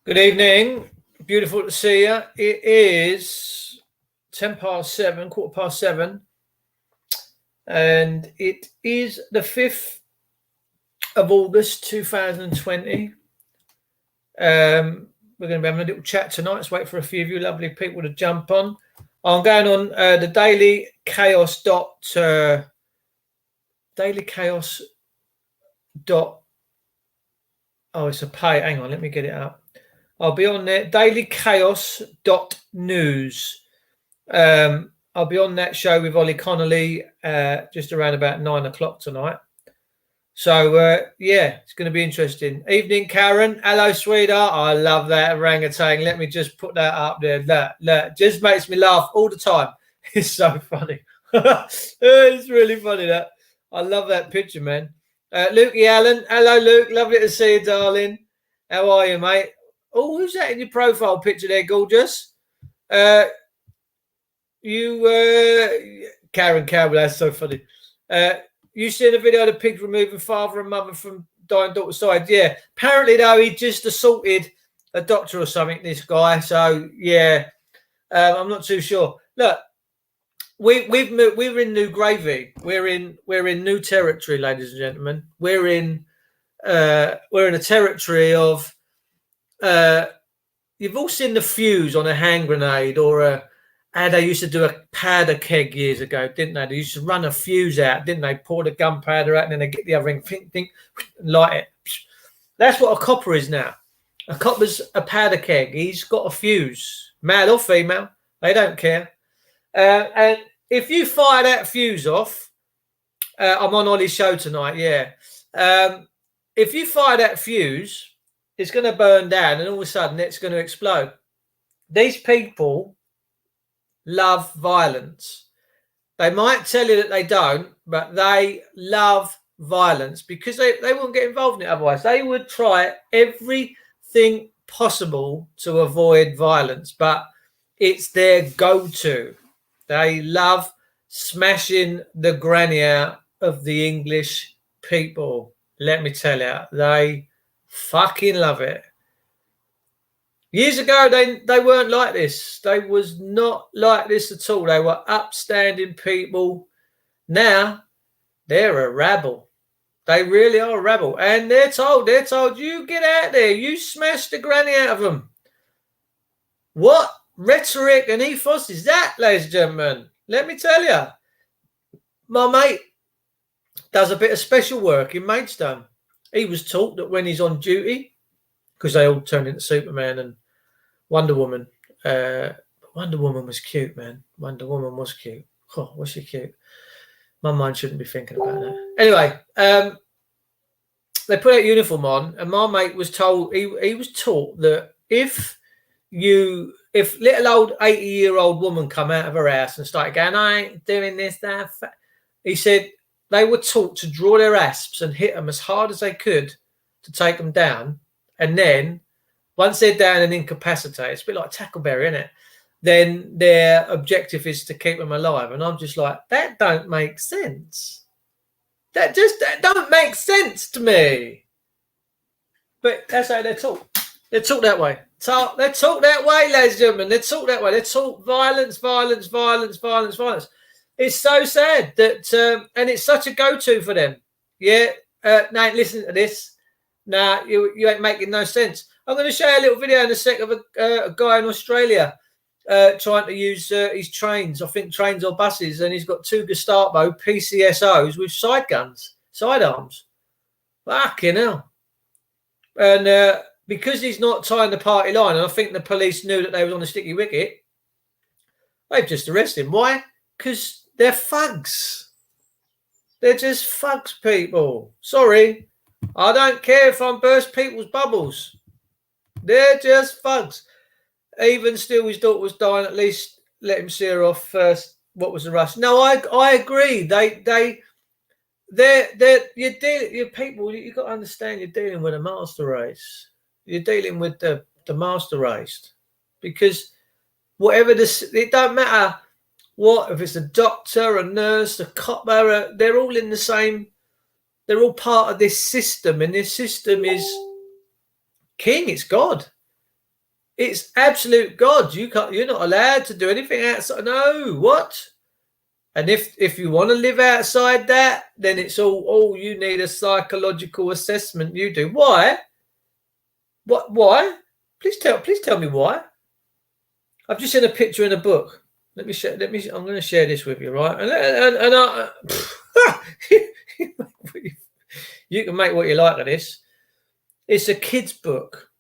Good evening. Beautiful to see you. It is 7:10, 7:15, and it is the 5th of August 2020. We're going to be having a little chat tonight. Let's wait for a few of you lovely people to jump on. I'm going on the Daily Chaos Daily Chaos oh, it's a pay. Hang on, let me get it up. I'll be on there, dailychaos.news. I'll be on that show with Ollie Connolly just around about 9 o'clock tonight. So, yeah, it's going to be interesting. Evening, Karen. Hello, sweetheart. I love that orangutan. Let me just put that up there. Look, just makes me laugh all the time. It's so funny. It's really funny, that. I love that picture, man. Lukey Allen. Hello, Luke. Lovely to see you, darling. How are you, mate? Oh, who's that in your profile picture there, gorgeous? Karen Campbell, that's so funny. You seen a video of the pigs removing father and mother from dying daughter's side? Yeah. Apparently, though, he just assaulted a doctor or something, this guy. So, yeah, I'm not too sure. Look, we're in new gravy. We're in new territory, ladies and gentlemen. We're in a territory of you've all seen the fuse on a hand grenade or how they used to do a powder keg years ago, didn't they? They used to run a fuse out, didn't they? Pour the gunpowder out and then they get the other end, think, and light it. That's what a copper is now. A copper's a powder keg. He's got a fuse, male or female. They don't care. And if you fire that fuse off, I'm on Ollie's show tonight, yeah. If you fire that fuse, it's going to burn down and all of a sudden it's going to explode. These people love violence. They might tell you that they don't, but they love violence because they won't get involved in it otherwise. They would try everything possible to avoid violence, but it's their go-to. They love smashing the granny out of the English people. Let me tell you, they fucking love it. Years ago, they weren't like this. They was not like this at all. They were upstanding people. Now, they're a rabble. They really are a rabble. And they're told, you get out there. You smash the granny out of them. What rhetoric and ethos is that, ladies and gentlemen? Let me tell you. My mate does a bit of special work in Maidstone. He was taught that when he's on duty, because they all turn into Superman and Wonder Woman. Wonder Woman was cute, man. Wonder Woman was cute. Oh, was she cute? My mind shouldn't be thinking about that. Anyway, they put that uniform on, and my mate was told, he was taught that if little old 80-year-old woman come out of her house and started going, I ain't doing this, that, he said they were taught to draw their asps and hit them as hard as they could to take them down, and then once they're down and incapacitated, it's a bit like Tackleberry, isn't it? Then their objective is to keep them alive. And I'm just like, that don't make sense. That don't make sense to me. But that's how they're taught. They're taught that way. They're taught that way, ladies and gentlemen. They're taught that way. They're taught violence, violence, violence, violence, violence. It's so sad that, and it's such a go-to for them. Yeah, now listen to this. Nah, you ain't making no sense. I'm going to show you a little video in a sec of a guy in Australia trying to use his trains, I think trains or buses, and he's got 2 Gestapo PCSOs with sidearms. Fucking hell. And because he's not tying the party line, and I think the police knew that they was on a sticky wicket, they've just arrested him. Why? Because they're thugs. They're just thugs, people. Sorry. I don't care if I'm burst people's bubbles. They're just thugs. Even still, his daughter was dying. At least let him see her off first. What was the rush? No, I agree. They're you're people. You got to understand. You're dealing with a master race. You're dealing with the master race, because whatever it don't matter what, if it's a doctor, a nurse, a cop, they're all in the same. They're all part of this system, and this system is king. It's God. It's absolute God. You're not allowed to do anything outside. No, what? And if you want to live outside that, then it's all you need a psychological assessment. You do. Why? What? Why? Please tell me why. I've just seen a picture in a book. Let me share. I'm going to share this with you, right? And I, you can make what you like of this. It's a kid's book.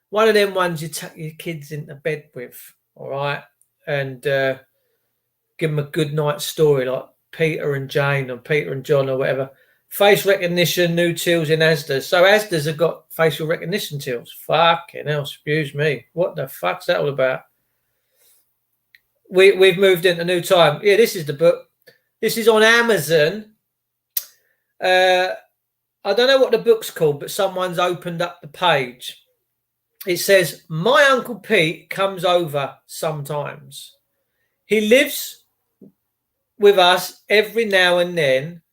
One of them ones you tuck your kids into bed with, all right, and give them a good night story like Peter and Jane or Peter and John or whatever. Face recognition, new tills in Asda's. So Asda's have got facial recognition tills. Fucking hell, excuse me. What the fuck's that all about? We've moved into new time. Yeah, this is the book. This is on Amazon. I don't know what the book's called, but someone's opened up the page. It says, my Uncle Pete comes over sometimes. He lives with us every now and then.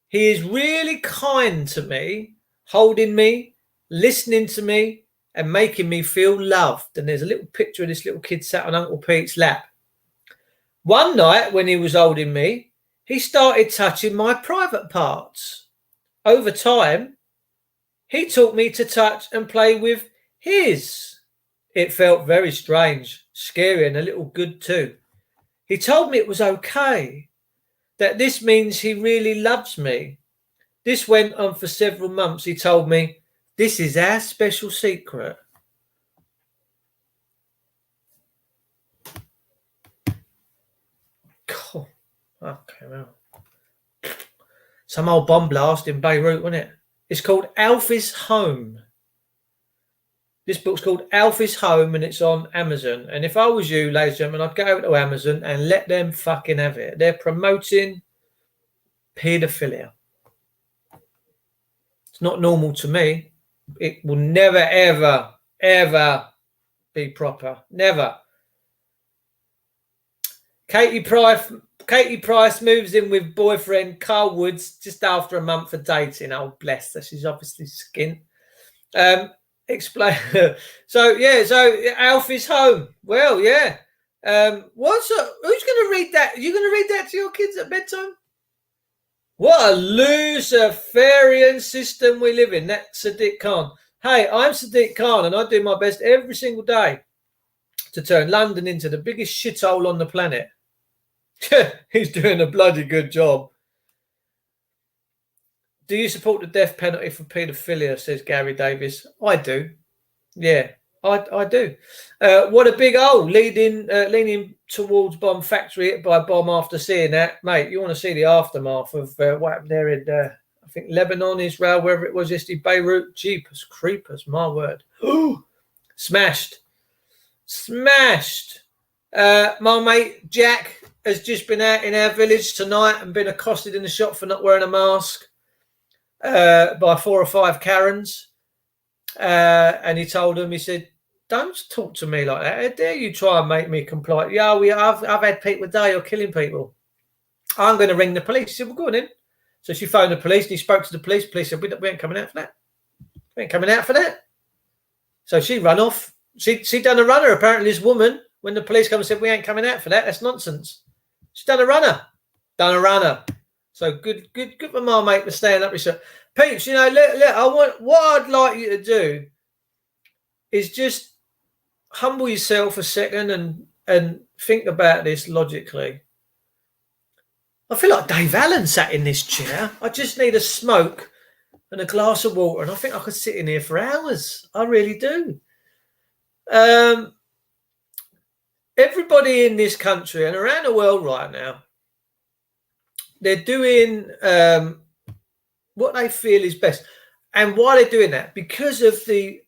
He is really kind to me, holding me, listening to me, and making me feel loved. And there's a little picture of this little kid sat on Uncle Pete's lap. One night when he was holding me, he started touching my private parts. Over time, he taught me to touch and play with his. It felt very strange, scary, and a little good too. He told me it was okay, that this means he really loves me. This went on for several months. He told me, this is our special secret. God, okay, well. Some old bomb blast in Beirut, wasn't it? It's called Alfie's Home. This book's called Alfie's Home and it's on Amazon. And if I was you, ladies and gentlemen, I'd go over to Amazon and let them fucking have it. They're promoting paedophilia. It's not normal to me. It will never, ever, ever be proper. Never. Katie Price moves in with boyfriend Carl Woods just after a month of dating. Oh, bless her. She's obviously skint. Explain. So Alfie's Home. Well, yeah. Who's going to read that? Are you going to read that to your kids at bedtime? What a Luciferian system we live in. That's Sadiq Khan. Hey, I'm Sadiq Khan and I do my best every single day to turn London into the biggest shithole on the planet. He's doing a bloody good job. Do you support the death penalty for paedophilia, says Gary Davis. I do. Yeah, I do. What a big hole leaning towards bomb factory hit by bomb after seeing that. Mate, you want to see the aftermath of what happened there in, I think, Lebanon, Israel, wherever it was yesterday, Beirut. Jeepers creepers, my word. Smashed. My mate Jack has just been out in our village tonight and been accosted in the shop for not wearing a mask by 4 or 5 Karens. And he told them, he said, don't talk to me like that. How dare you try and make me comply? Yeah, I've had people die or killing people. I'm going to ring the police. He said, well, go on in. So she phoned the police and he spoke to the police. Police said, we ain't coming out for that. We ain't coming out for that. So she ran off. She done a runner, apparently, this woman. When the police come and said, we ain't coming out for that, that's nonsense. She's done a runner. So good for my mate for staying up. Peeps, look, what I'd like you to do is just humble yourself a second and think about this logically. I feel like Dave Allen sat in this chair. I just need a smoke and a glass of water, and I think I could sit in here for hours. I really do. Everybody in this country and around the world right now, they're doing what they feel is best. And why they're doing that? Because of the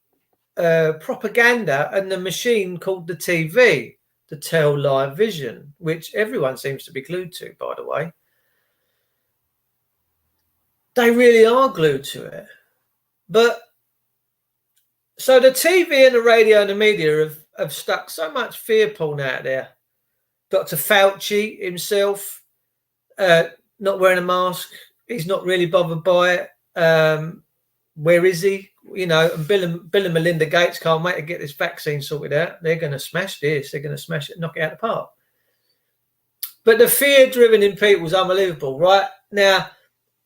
propaganda and the machine called the TV, the Tell Live Vision, which everyone seems to be glued to, by the way. They really are glued to it. But so the TV and the radio and the media have stuck so much fear porn out there. Dr. Fauci himself, not wearing a mask. He's not really bothered by it. Where is he? you know, and Bill and Melinda Gates can't wait to get this vaccine sorted out. They're going to smash this. They're going to smash it, knock it out of the park. But the fear driven in people is unbelievable, right? Now,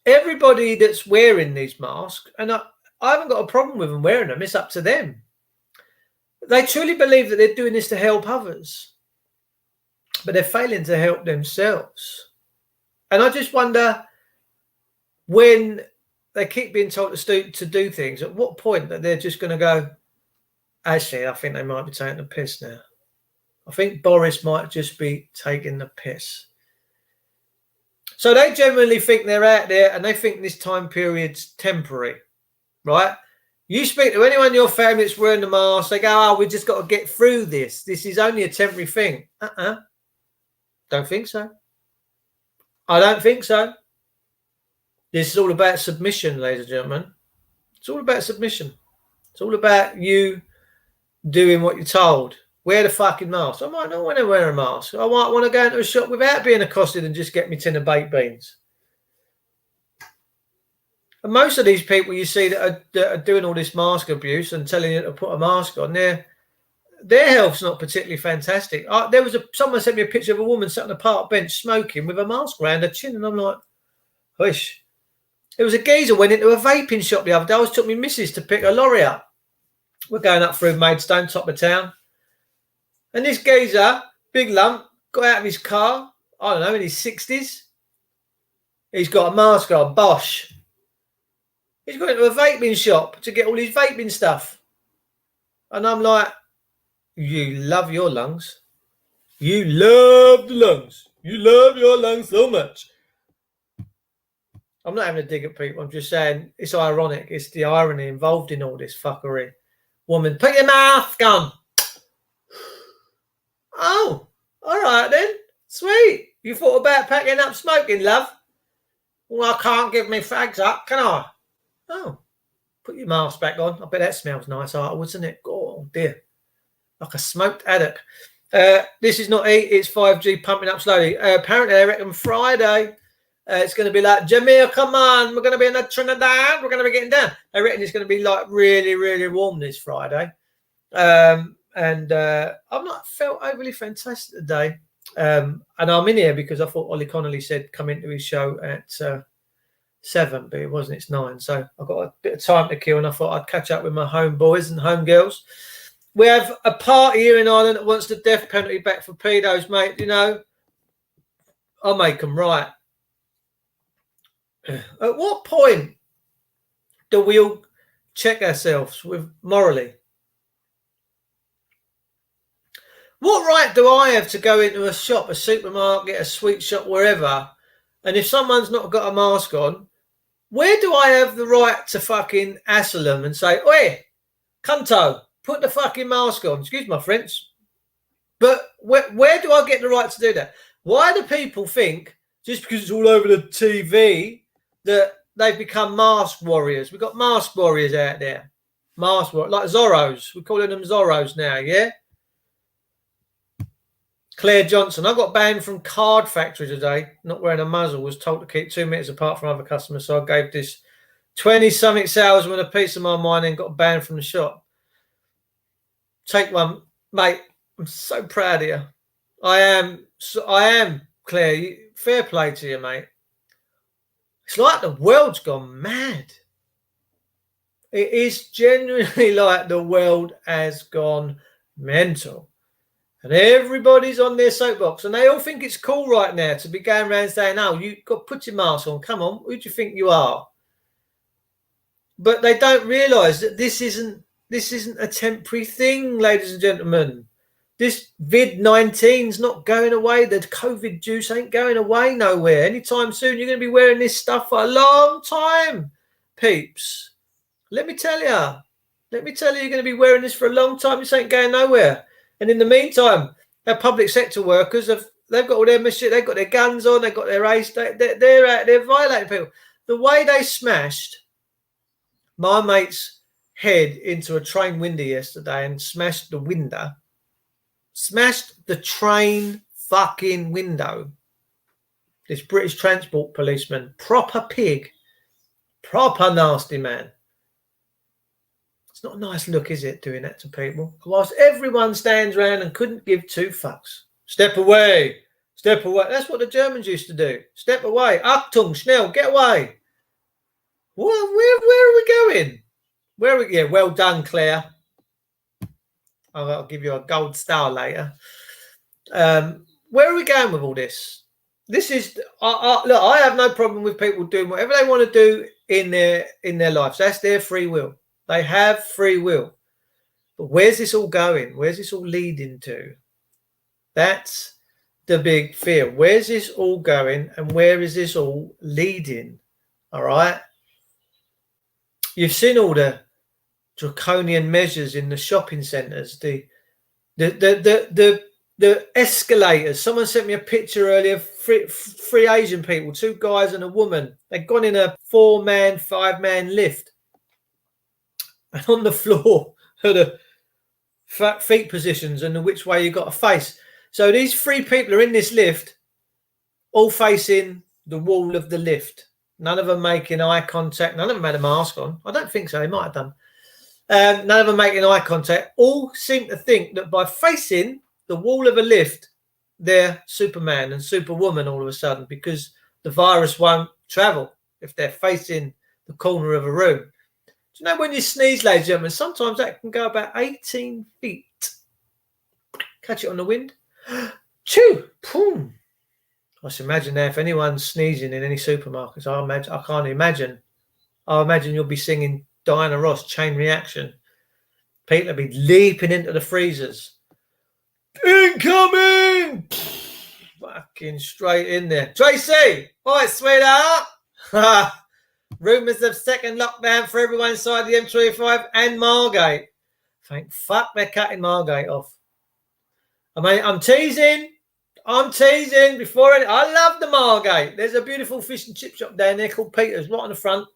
everybody that's wearing these masks, and I haven't got a problem with them wearing them. It's up to them. They truly believe that they're doing this to help others, but they're failing to help themselves. And I just wonder, when they keep being told to do things, at what point that they're just going to go, actually, I think they might be taking the piss now. I think Boris might just be taking the piss. So they generally think they're out there and they think this time period's temporary, right? You speak to anyone in your family that's wearing the mask, they go, oh, we've just got to get through this. This is only a temporary thing. Don't think so. I don't think so. This is all about submission, ladies and gentlemen. It's all about submission. It's all about you doing what you're told. Wear the fucking mask. I might not want to wear a mask. I might want to go into a shop without being accosted and just get me tin of baked beans. And most of these people you see that are doing all this mask abuse and telling you to put a mask on, their health's not particularly fantastic. Someone sent me a picture of a woman sat on a park bench smoking with a mask around her chin, and I'm like, wish. There was a geezer went into a vaping shop the other day. I took my missus to pick a lorry up. We're going up through Maidstone, top of town. And this geezer, big lump, got out of his car, I don't know, in his 60s. He's got a mask on, Bosch. He's going to a vaping shop to get all his vaping stuff. And I'm like, you love your lungs. You love the lungs. You love your lungs so much. I'm not having a dig at people. I'm just saying it's ironic. It's the irony involved in all this fuckery. Woman, put your mask on. Oh, all right then. Sweet. You thought about packing up smoking, love? Well, I can't give me fags up, can I? Oh, put your mask back on. I bet that smells nice afterwards, doesn't it? Oh, dear. Like a smoked haddock. This is not E, it's 5G pumping up slowly. Apparently, I reckon Friday, it's going to be like, Jamil, come on. We're going to be in the Trinidad. We're going to be getting down. I reckon it's going to be like really, really warm this Friday. I've not felt overly fantastic today. And I'm in here because I thought Ollie Connolly said come into his show at 7, but it wasn't. It's 9. So I've got a bit of time to kill, and I thought I'd catch up with my home boys and home girls. We have a party here in Ireland that wants the death penalty back for pedos, mate. You know, I'll make them right. At what point do we all check ourselves with morally? What right do I have to go into a shop, a supermarket, a sweet shop, wherever, and if someone's not got a mask on, where do I have the right to fucking hassle them and say, oi, cunto, put the fucking mask on? Excuse my French. But where do I get the right to do that? Why do people think, just because it's all over the TV, that they've become mask warriors? We've got mask warriors out there. Mask warriors, like Zorros. We're calling them Zorros now, yeah? Claire Johnson, I got banned from Card Factory today. Not wearing a muzzle. Was told to keep 2 meters apart from other customers. So I gave this 20-something salesman a piece of my mind and got banned from the shop. Take one, mate. I'm so proud of you. I am, Claire. Fair play to you, mate. It's like the world's gone mad. It is genuinely like the world has gone mental. And everybody's on their soapbox, and they all think it's cool right now to be going around saying, "Oh, you've got to put your mask on. Come on, who do you think you are?" But they don't realise that this isn't a temporary thing, ladies and gentlemen. This Vid-19's not going away. The COVID juice ain't going away nowhere anytime soon. You're going to be wearing this stuff for a long time, peeps. Let me tell you, you're going to be wearing this for a long time. This ain't going nowhere. And in the meantime, our public sector workers they've got all their shit, they've got their guns on, they've got their ace, they're out there violating people. The way they smashed my mate's head into a train window yesterday and smashed the train fucking window. This British transport policeman, proper pig, proper nasty man. It's not a nice look, is it, doing that to people? Whilst everyone stands around and couldn't give two fucks. Step away. Step away. That's what the Germans used to do. Step away. Achtung, schnell, get away. Well, where are we going? Where are we? Yeah, well done, Claire. I'll give you a gold star later. Where are we going with all this? This is look. I have no problem with people doing whatever they want to do in their lives. That's their free will. They have free will. But where's this all going? Where's this all leading to? That's the big fear. Where's this all going, and where is this all leading? All right. You've seen all the draconian measures in the shopping centres, the escalators. Someone sent me a picture earlier. Three Asian people, 2 guys and a woman. They'd gone in a 4-man, 5-man lift, and on the floor are the feet positions and which way you got to face. So these 3 people are in this lift, all facing the wall of the lift. None of them making eye contact. None of them had a mask on. I don't think so. They might have done. None of them making eye contact. All seem to think that by facing the wall of a lift, they're Superman and Superwoman all of a sudden, because the virus won't travel if they're facing the corner of a room. Do you know when you sneeze, ladies and gentlemen, sometimes that can go about 18 feet. Catch it on the wind. Chew. Boom. I just imagine now if anyone's sneezing in any supermarkets, I can't imagine. I imagine you'll be singing Diana Ross, Chain Reaction. People will be leaping into the freezers. Incoming! Fucking straight in there. Tracy! Hi, sweetheart! Rumours of second lockdown for everyone inside the M25 and Margate. Thank fuck they're cutting Margate off. I mean, I'm teasing before I love the Margate. There's a beautiful fish and chip shop down there called Peter's, right on the front.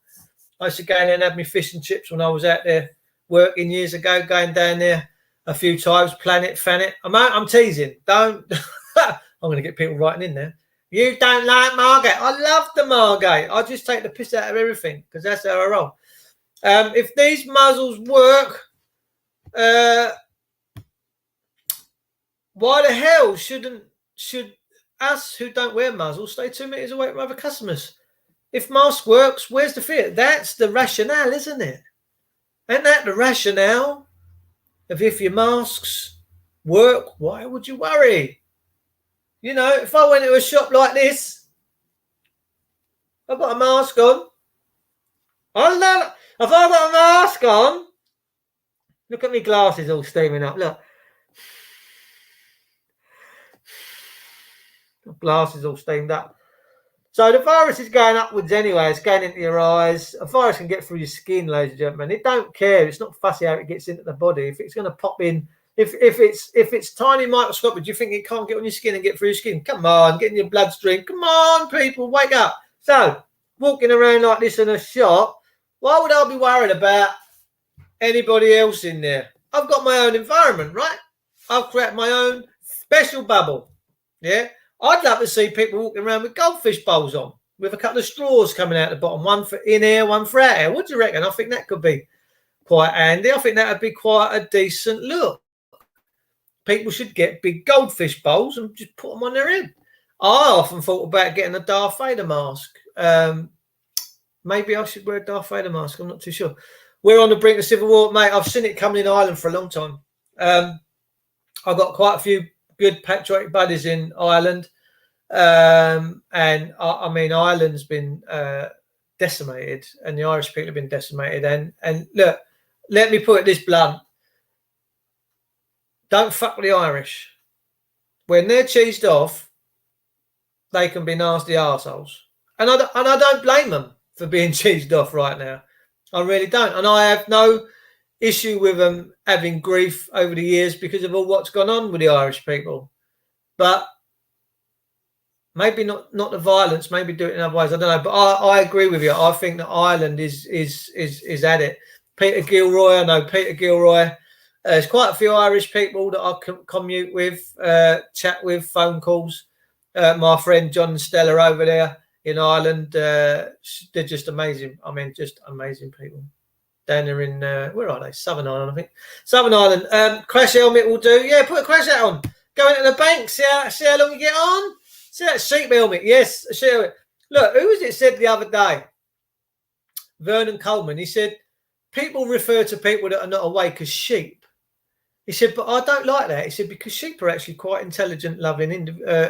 I used to go in there and have my fish and chips when I was out there working years ago, going down there a few times, Planet Fanet. I'm teasing. Don't. I'm going to get people writing in there. You don't like Margate. I love the Margate. I just take the piss out of everything because that's how I roll. If these muzzles work, why the hell should us who don't wear muzzles stay 2 meters away from other customers? If mask works, where's the fear? That's the rationale, isn't it? Isn't that the rationale? If your masks work, why would you worry? You know, if I went to a shop like this, I've got a mask on. If I've got a mask on, look at me glasses all steaming up. Look. Glasses all steamed up. So the virus is going upwards anyway. It's going into your eyes. A virus can get through your skin, ladies and gentlemen. It don't care. It's not fussy how it gets into the body. If it's going to pop in, if it's tiny microscopic, do you think it can't get on your skin and get through your skin? Come on, get in your bloodstream. Come on, people, wake up. So walking around like this in a shop, why would I be worried about anybody else in there? I've got my own environment, right? I've created my own special bubble. Yeah. I'd love to see people walking around with goldfish bowls on, with a couple of straws coming out the bottom, one for in air, one for out air. What do you reckon? I think that could be quite handy. I think that would be quite a decent look. People should get big goldfish bowls and just put them on their head. I often thought about getting a Darth Vader mask. Maybe I should wear a Darth Vader mask. I'm not too sure. We're on the brink of civil war, mate. I've seen it coming in Ireland for a long time. I've got quite a few good patriotic buddies in Ireland, and I mean Ireland's been decimated, and the Irish people have been decimated. And look, let me put it this blunt: don't fuck with the Irish. When they're cheesed off, they can be nasty arseholes, and I don't blame them for being cheesed off right now. I really don't, and I have no issue with them having grief over the years because of all what's gone on with the Irish people, but maybe not the violence. Maybe do it in other ways. I don't know, but I agree with you. I think that Ireland is at it. Peter Gilroy, I know Peter Gilroy. There's quite a few Irish people that I commute with, chat with, phone calls. My friend John and Stella over there in Ireland, they're just amazing. I mean, just amazing people. down there in, where are they? Southern Ireland, I think. Southern Ireland. Crash helmet will do. Yeah, put a crash helmet on. Go into the bank, see how long you get on. See that sheep helmet? Yes, a sheep helmet. Look, who was it said the other day? Vernon Coleman. He said, people refer to people that are not awake as sheep. He said, but I don't like that. He said, because sheep are actually quite intelligent, loving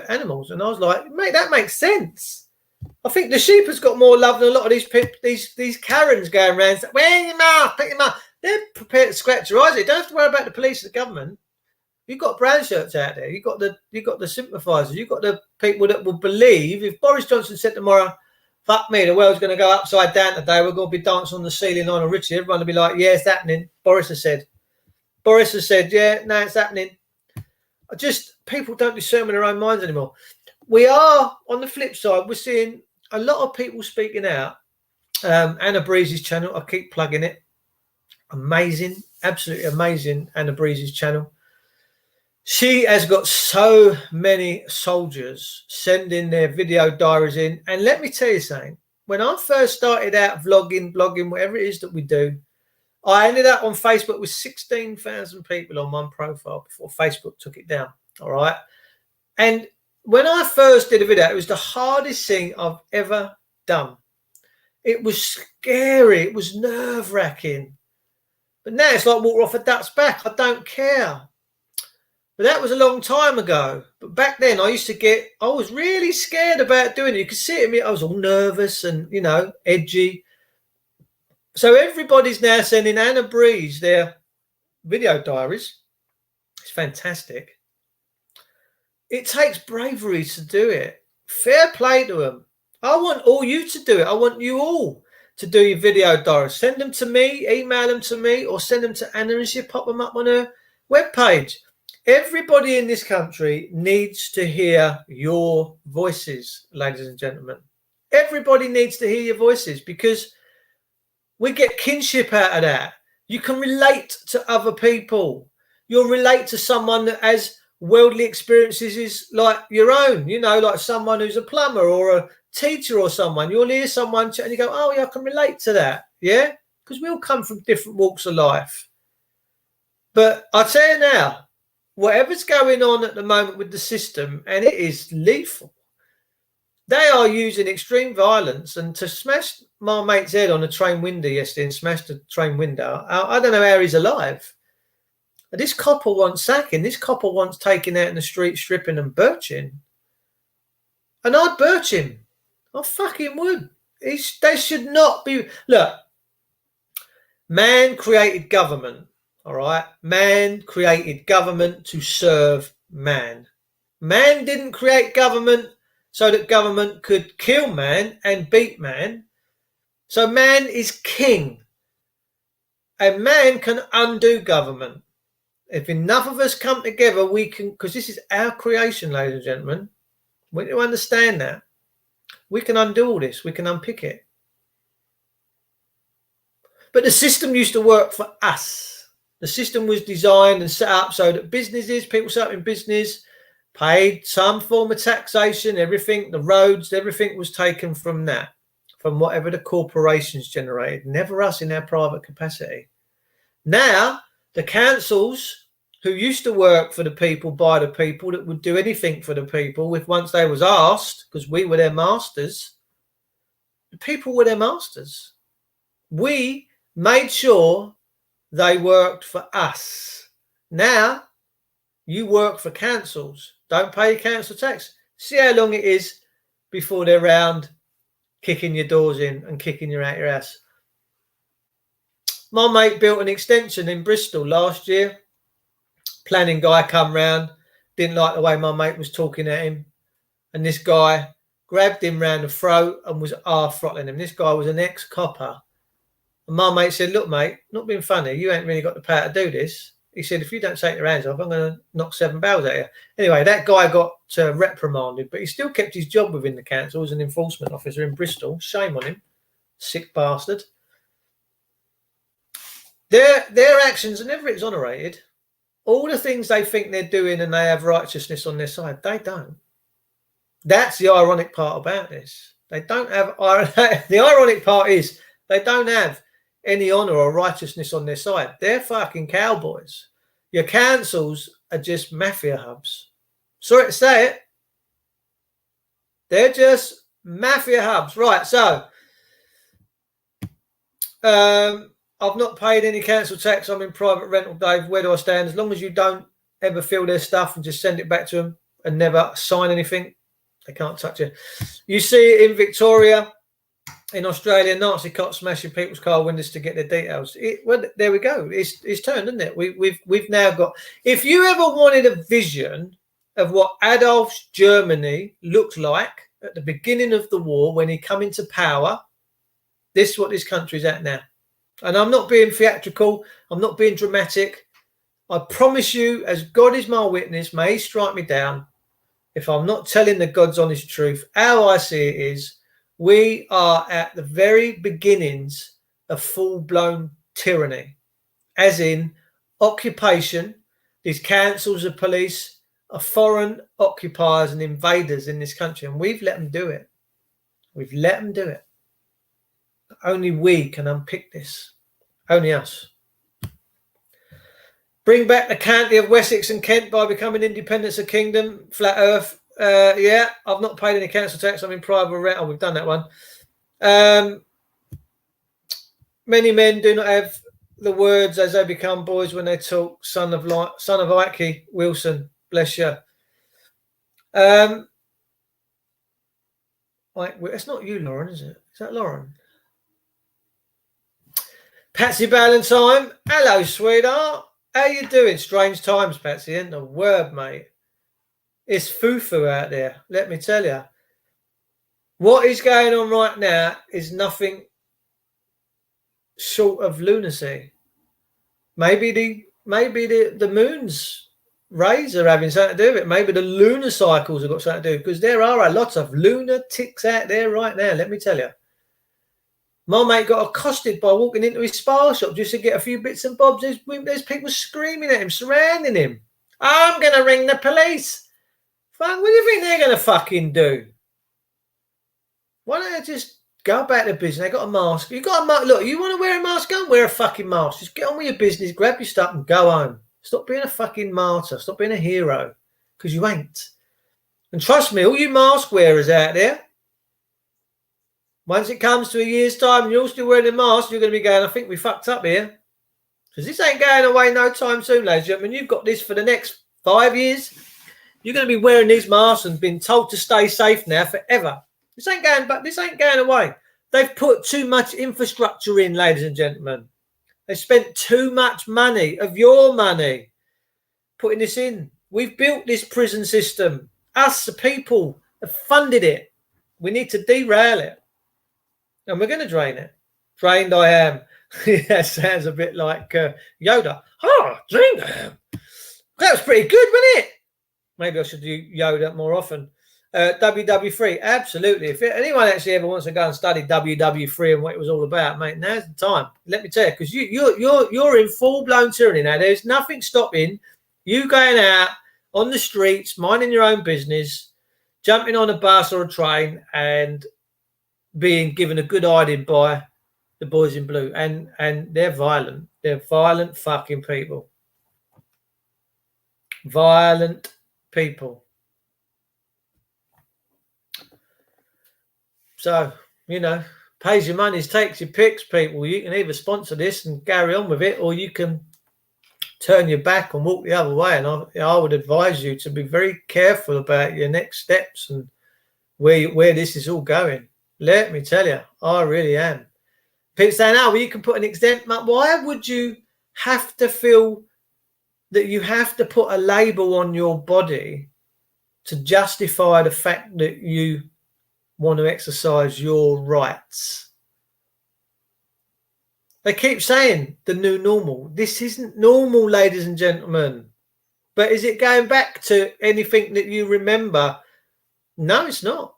animals. And I was like, mate, that makes sense. I think the sheep has got more love than a lot of these Karens going around saying, wear your mouth, put your mouth. They're prepared to scratch your eyes. They don't have to worry about the police and the government. You've got brown shirts out there. You've got the sympathisers. You've got the people that will believe if Boris Johnson said tomorrow, fuck me, the world's going to go upside down today. We're going to be dancing on the ceiling on a Richie. Everyone will be like, yeah, it's happening. Boris has said, yeah, no, it's happening. People don't discern their own minds anymore. We are, on the flip side, we're seeing a lot of people speaking out. Anna Breezy's channel, I keep plugging it. Amazing, absolutely amazing, Anna Breezy's channel. She has got so many soldiers sending their video diaries in. And let me tell you something. When I first started out vlogging, blogging, whatever it is that we do, I ended up on Facebook with 16,000 people on one profile before Facebook took it down. All right. And when I first did a video, it was the hardest thing I've ever done. It was scary. It was nerve-wracking. But now it's like water off a duck's back. I don't care. But that was a long time ago. But back then I was really scared about doing it. You could see it in me. I was all nervous and, edgy. So everybody's now sending Anna Breeze their video diaries. It's fantastic. It takes bravery to do it. Fair play to them. I want all you to do it. I want you all to do your video diaries. Send them to me, email them to me, or send them to Anna and she'll pop them up on her webpage. Everybody in this country needs to hear your voices, ladies and gentlemen. Everybody needs to hear your voices because we get kinship out of that. You can relate to other people. You'll relate to someone that has worldly experiences like your own, like someone who's a plumber or a teacher or someone. You'll hear someone and you go, oh, yeah, I can relate to that. Yeah, because we all come from different walks of life. But I tell you now, whatever's going on at the moment with the system, and it is lethal, they are using extreme violence. And to smash my mate's head on a train window yesterday and smash the train window, I don't know how he's alive. This copper wants sacking. This copper wants taking out in the street, stripping and birching. And I'd birch him. I fucking would. They should not be. Look, man created government. All right. Man created government to serve man. Man didn't create government so that government could kill man and beat man. So man is king. And man can undo government. If enough of us come together, we can, because this is our creation, ladies and gentlemen. We need to understand that. We can undo all this. We can unpick it. But the system used to work for us. The system was designed and set up so that businesses, people set up in business, paid some form of taxation, everything, the roads, everything was taken from that, from whatever the corporations generated, never us in our private capacity. Now, the councils who used to work for the people, by the people, that would do anything for the people, if once they was asked, because we were their masters, the people were their masters. We made sure they worked for us. Now, you work for councils. Don't pay your council tax. See how long it is before they're round kicking your doors in and kicking you out your house. My mate built an extension in Bristol last year. Planning guy come round, didn't like the way my mate was talking at him. And this guy grabbed him round the throat and was throttling him. This guy was an ex-copper. And my mate said, look, mate, not being funny, you ain't really got the power to do this. He said, if you don't take your hands off, I'm going to knock 7 barrels at you. Anyway, that guy got reprimanded, but he still kept his job within the council as an enforcement officer in Bristol. Shame on him. Sick bastard. Their actions are never exonerated. All the things they think they're doing and they have righteousness on their side, they don't. That's the ironic part about this. They don't have... The ironic part is they don't have any honour or righteousness on their side. They're fucking cowboys. Your councils are just mafia hubs. Sorry to say it. They're just mafia hubs. Right, so I've not paid any council tax. I'm in private rental, Dave. Where do I stand? As long as you don't ever fill their stuff and just send it back to them and never sign anything, they can't touch it. You see it in Victoria, in Australia, Nazi cops smashing people's car windows to get their details. Well, there we go. It's turned, isn't it? We've now got. If you ever wanted a vision of what Adolf's Germany looked like at the beginning of the war when he come into power, this is what this country's at now. And I'm not being theatrical. I'm not being dramatic. I promise you, as God is my witness, may he strike me down if I'm not telling the God's honest truth. How I see it is, we are at the very beginnings of full-blown tyranny, as in occupation. These councils of police are foreign occupiers and invaders in this country, and we've let them do it. We've let them do it. Only we can unpick this. Only us. Bring back the county of Wessex and Kent by becoming independence of kingdom. Flat Earth. Yeah, I've not paid any council tax. I'm in private rent. Oh, we've done that one. Many men do not have the words as they become boys when they talk. Son of Ike Wilson. Bless you. It's not you, Lauren, is it? Is that Lauren? Patsy Ballantyne. Hello, sweetheart. How you doing? Strange times, Patsy. Ain't a word, mate. It's foo-foo out there, let me tell you. What is going on right now is nothing short of lunacy. Maybe the moon's rays are having something to do with it. Maybe the lunar cycles have got something to do, because there are a lot of lunatics out there right now, let me tell you. My mate got accosted by walking into his spa shop just to get a few bits and bobs. There's people screaming at him, surrounding him. I'm going to ring the police. Fuck, what do you think they're going to fucking do? Why don't they just go about their business? They got a mask. You got a mask. Look, you want to wear a mask? Go and wear a fucking mask. Just get on with your business, grab your stuff and go home. Stop being a fucking martyr. Stop being a hero, because you ain't. And trust me, all you mask wearers out there, once it comes to a year's time and you're still wearing a mask, you're going to be going, I think we fucked up here. Because this ain't going away no time soon, ladies and gentlemen. You've got this for the next 5 years. You're going to be wearing these masks and being told to stay safe now forever. This ain't going away. They've put too much infrastructure in, ladies and gentlemen. They spent too much money, of your money, putting this in. We've built this prison system. Us, the people, have funded it. We need to derail it. And we're going to drain it. Drained I am. Yeah, sounds a bit like Yoda. Oh, drained I am. That was pretty good, wasn't it? Maybe I should do Yoda more often. WW3, absolutely. If anyone actually ever wants to go and study WW3 and what it was all about, mate, now's the time. Let me tell you, because you're in full-blown tyranny now. There's nothing stopping you going out on the streets, minding your own business, jumping on a bus or a train and being given a good hiding by the boys in blue. And they're violent. They're violent fucking people. Violent people. So, pays your monies, takes your picks, people. You can either sponsor this and carry on with it, or you can turn your back and walk the other way. And I would advise you to be very careful about your next steps and where this is all going. Let me tell you, I really am. People saying, well, you can put an exempt. Why would you have to feel that you have to put a label on your body to justify the fact that you want to exercise your rights? They keep saying the new normal. This isn't normal, ladies and gentlemen. But is it going back to anything that you remember? No, it's not.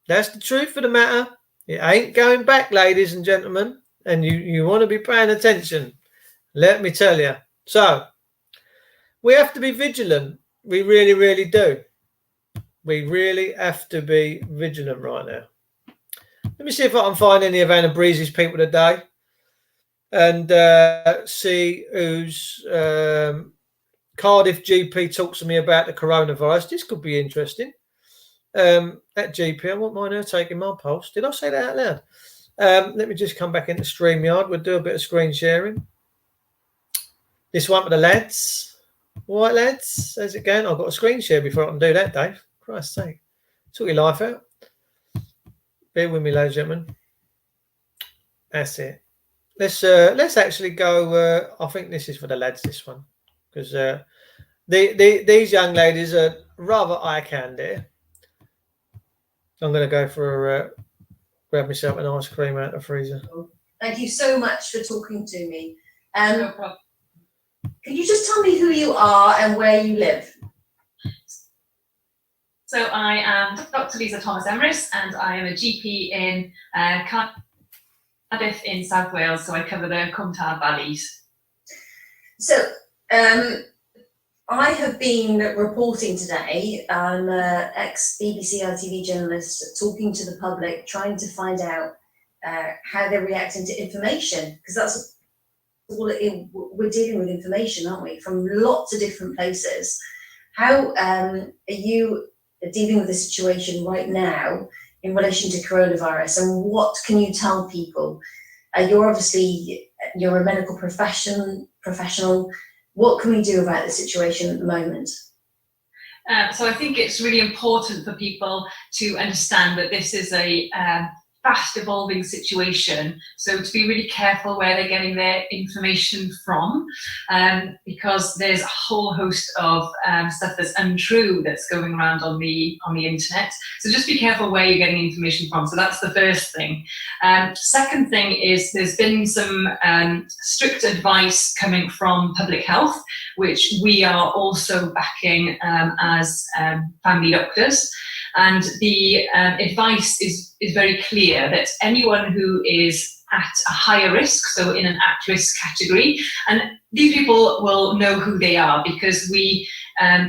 That's the truth of the matter. It ain't going back, ladies and gentlemen. And you want to be paying attention. Let me tell you. So, we have to be vigilant. We really, really do. We really have to be vigilant right now. Let me see if I can find any of Anna Breezy's people today. and see who's Cardiff GP talks to me about the coronavirus. This could be interesting. At GP, I won't mind her taking my pulse. Did I say that out loud? Let me just come back into StreamYard. We'll do a bit of screen sharing. This one for the lads. All right, lads. How's it going? I've got a screen share before I can do that, Dave. Christ's sake. Took your life out. Bear with me, ladies and gentlemen. That's it. Let's actually go. I think this is for the lads, this one. Because these young ladies are rather eye candy. I'm going to go for grab myself an ice cream out of the freezer. Thank you so much for talking to me. No problem. Could you just tell me who you are and where you live? So I am Dr. Lisa Thomas-Emrys, and I am a GP in Cardiff in South Wales. So I cover the Cwm Taf Valleys. So I have been reporting today. I'm an ex-BBC ITV journalist talking to the public, trying to find out how they're reacting to information, because that's all we're dealing with, information, aren't we, from lots of different places. How are you dealing with the situation right now in relation to coronavirus, and what can you tell people? You're a medical professional. What can we do about the situation at the moment? So I think it's really important for people to understand that this is a fast evolving situation. So to be really careful where they're getting their information from, because there's a whole host of stuff that's untrue that's going around on the internet. So just be careful where you're getting information from. So that's the first thing. Second thing is there's been some strict advice coming from public health, which we are also backing as family doctors. And the advice is very clear that anyone who is at a higher risk, so in an at-risk category, and these people will know who they are because we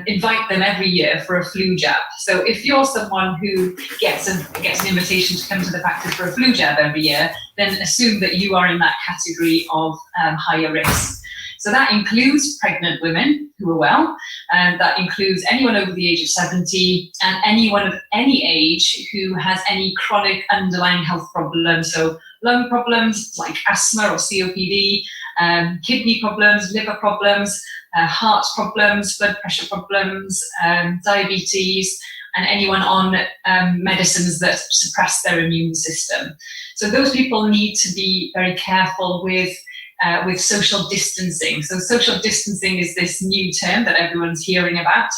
invite them every year for a flu jab. So if you're someone who gets an invitation to come to the practice for a flu jab every year, then assume that you are in that category of higher risk. So that includes pregnant women who are well, and that includes anyone over the age of 70 and anyone of any age who has any chronic underlying health problems. So lung problems like asthma or COPD, kidney problems, liver problems, heart problems, blood pressure problems, diabetes, and anyone on medicines that suppress their immune system. So those people need to be very careful with social distancing. So social distancing is this new term that everyone's hearing about,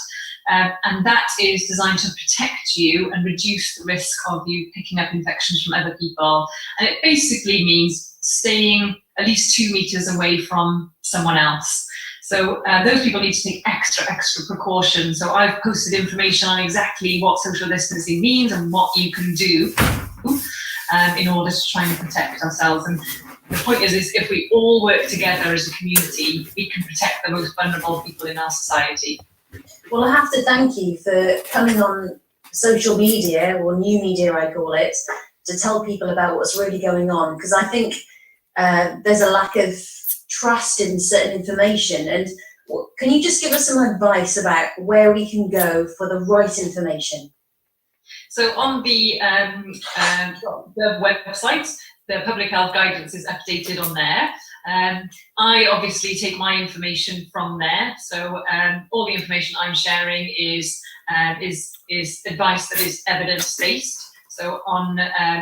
and that is designed to protect you and reduce the risk of you picking up infections from other people. And it basically means staying at least 2 meters away from someone else. So those people need to take extra precautions. So I've posted information on exactly what social distancing means and what you can do in order to try and protect ourselves. And the point is if we all work together as a community, we can protect the most vulnerable people in our society. Well, I have to thank you for coming on social media, or new media I call it, to tell people about what's really going on, because I think there's a lack of trust in certain information. And can you just give us some advice about where we can go for the right information? So on the website, the public health guidance is updated on there. I obviously take my information from there. So all the information I'm sharing is advice that is evidence-based. So on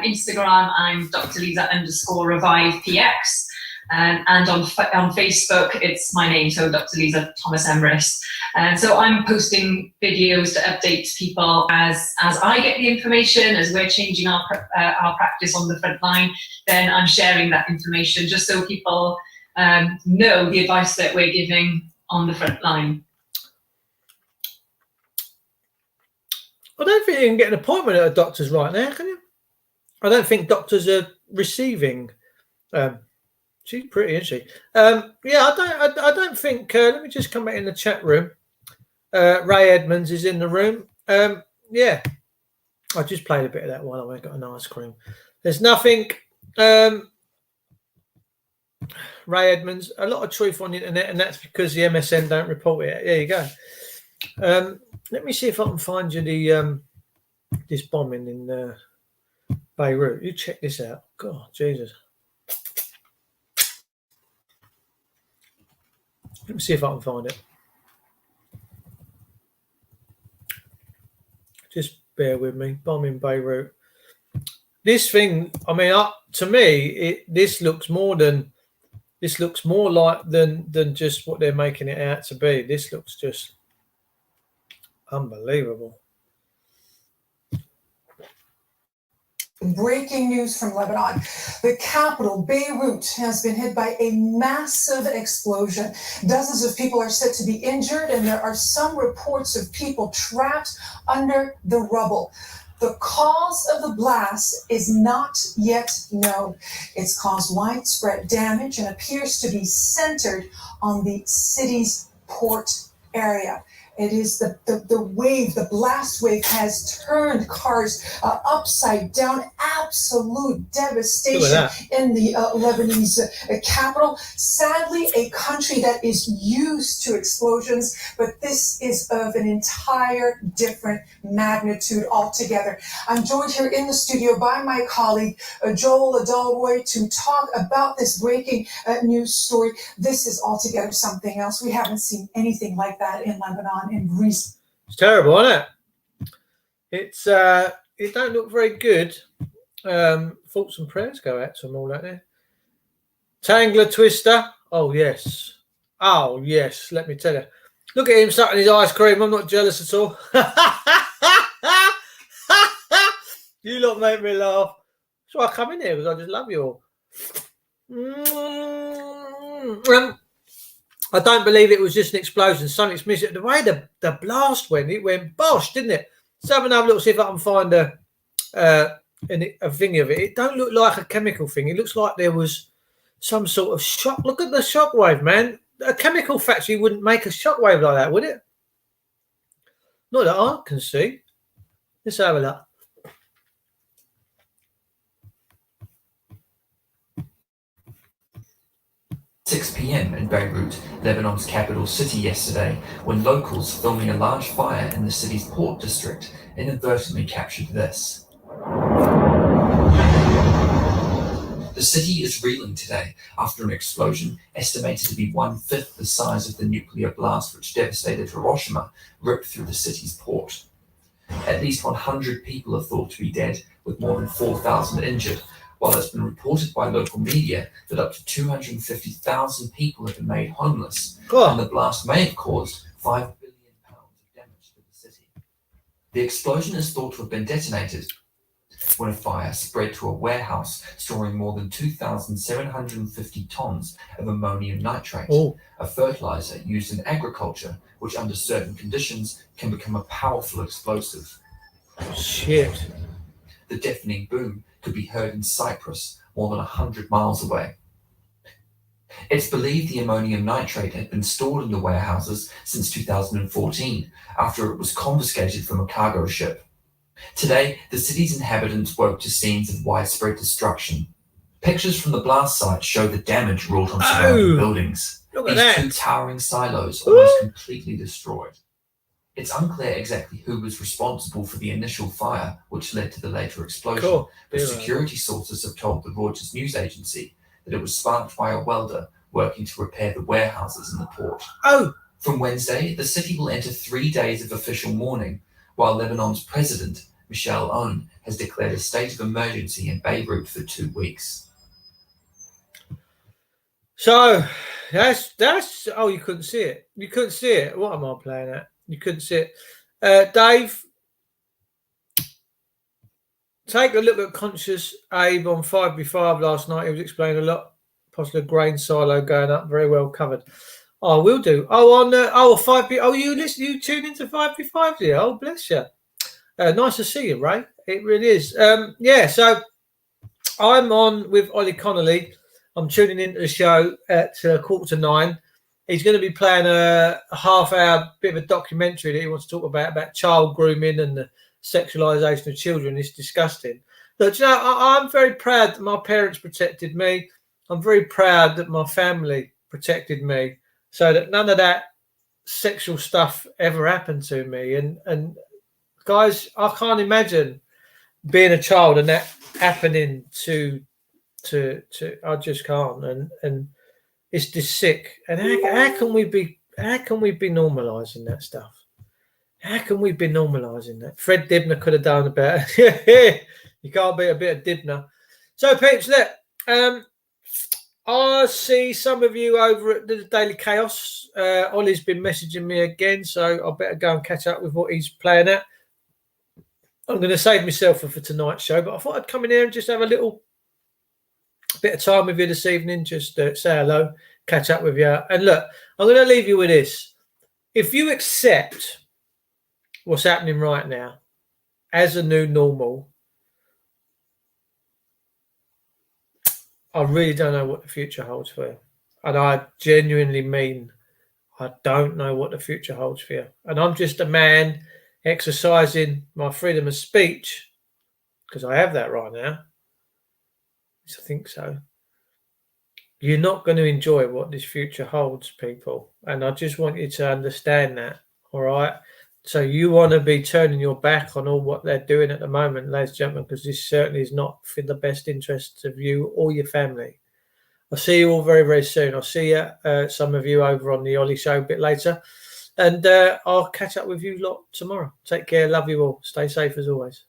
Instagram, I'm Dr. Lisa_RevivePX. And on Facebook, it's my name, so Dr. Lisa Thomas-Emrys. And so I'm posting videos to update people as I get the information, as we're changing our practice on the front line. Then I'm sharing that information just so people know the advice that we're giving on the front line. I don't think you can get an appointment at a doctor's right now, can you? I don't think doctors are receiving. She's pretty, isn't she? Yeah, I don't think. Let me just come back in the chat room. Ray Edmonds is in the room. Yeah, I just played a bit of that while I got an ice cream. There's nothing. Ray Edmonds, a lot of truth on the internet, and that's because the MSN don't report it. There you go. Let me see if I can find you the this bombing in Beirut. You check this out. God, Jesus. Let me see if I can find it. Just bear with me. Bombing Beirut. This thing, I mean, to me, this looks more like than just what they're making it out to be. This looks just unbelievable. Breaking news from Lebanon. The capital, Beirut, has been hit by a massive explosion. Dozens of people are said to be injured, and there are some reports of people trapped under the rubble. The cause of the blast is not yet known. It's caused widespread damage and appears to be centered on the city's port area. It is the wave, the blast wave has turned cars upside down. Absolute devastation in the Lebanese capital. Sadly, a country that is used to explosions, but this is of an entire different magnitude altogether. I'm joined here in the studio by my colleague, Joel Adalroy, to talk about this breaking news story. This is altogether something else. We haven't seen anything like that in Lebanon in recent. It's terrible, isn't it? It don't look very good. Thoughts and prayers go out to them all out there. Tangler Twister. Oh yes. Let me tell you. Look at him sucking his ice cream. I'm not jealous at all. You lot make me laugh. That's why I come in here, because I just love you all. I don't believe it was just an explosion. Something's missing. The way the blast went, it went bosh, didn't it? Let's have another look, see if I can find a thing of it. It don't look like a chemical thing. It looks like there was some sort of shock. Look at the shockwave, man. A chemical factory wouldn't make a shockwave like that, would it? Not that I can see. Let's have a look. $6 p.m. in Beirut, Lebanon's capital city yesterday, when locals filming a large fire in the city's port district inadvertently captured this. The city is reeling today after an explosion estimated to be 1/5 the size of the nuclear blast which devastated Hiroshima ripped through the city's port. At least 100 people are thought to be dead, with more than 4,000 injured, while it's been reported by local media that up to 250,000 people have been made homeless, and the blast may have caused £5 billion of damage to the city. The explosion is thought to have been detonated when a fire spread to a warehouse storing more than 2,750 tons of ammonium nitrate, a fertilizer used in agriculture, which under certain conditions can become a powerful explosive. Shit. The deafening boom could be heard in Cyprus, more than 100 miles away. It's believed the ammonium nitrate had been stored in the warehouses since 2014, after it was confiscated from a cargo ship. Today, the city's inhabitants woke to scenes of widespread destruction. Pictures from the blast site show the damage wrought on surrounding buildings. Look at These that. two towering silos almost completely destroyed. It's unclear exactly who was responsible for the initial fire, which led to the later explosion, but security sources have told the Reuters news agency that it was sparked by a welder working to repair the warehouses in the port. From Wednesday, the city will enter 3 days of official mourning, while Lebanon's president, Michel Aoun, has declared a state of emergency in Beirut for 2 weeks. So that's you couldn't see it. You couldn't see it. What am I playing at? You couldn't see it. Dave, take a look at Conscious Abe on 5B5 last night. He was explaining a lot. Possibly a grain silo going up. Very well covered. Oh, we'll do. On 5B. Oh, you tune into 5B5 here. Oh, bless you. Nice to see you, Ray. It really is. So I'm on with Ollie Connolly. I'm tuning into the show at 9:15. He's going to be playing a half-hour bit of a documentary that he wants to talk about child grooming and the sexualisation of children. It's disgusting. But, I'm very proud that my parents protected me. I'm very proud that my family protected me so that none of that sexual stuff ever happened to me. And guys, I can't imagine being a child and that happening to I just can't. And it's just sick. And how can we be normalising that stuff? How can we be normalising that? Fred Dibner could have done about it. You can't beat a bit of Dibner. So, peeps, look, I see some of you over at the Daily Chaos. Ollie's been messaging me again, so I better go and catch up with what he's playing at. I'm going to save myself for tonight's show, but I thought I'd come in here and just have a little bit of time with you this evening, just say hello, catch up with you. And look, I'm going to leave you with this. If you accept what's happening right now as a new normal, I really don't know what the future holds for you. And I genuinely mean, I don't know what the future holds for you. And I'm just a man exercising my freedom of speech, because I have that right now. I think so. You're not going to enjoy what this future holds, people. And I just want you to understand that, all right? So you want to be turning your back on all what they're doing at the moment, ladies and gentlemen, because this certainly is not for the best interests of you or your family. I'll see you all very, very soon. I'll see you, some of you over on the Ollie Show a bit later. And I'll catch up with you lot tomorrow. Take care. Love you all. Stay safe as always.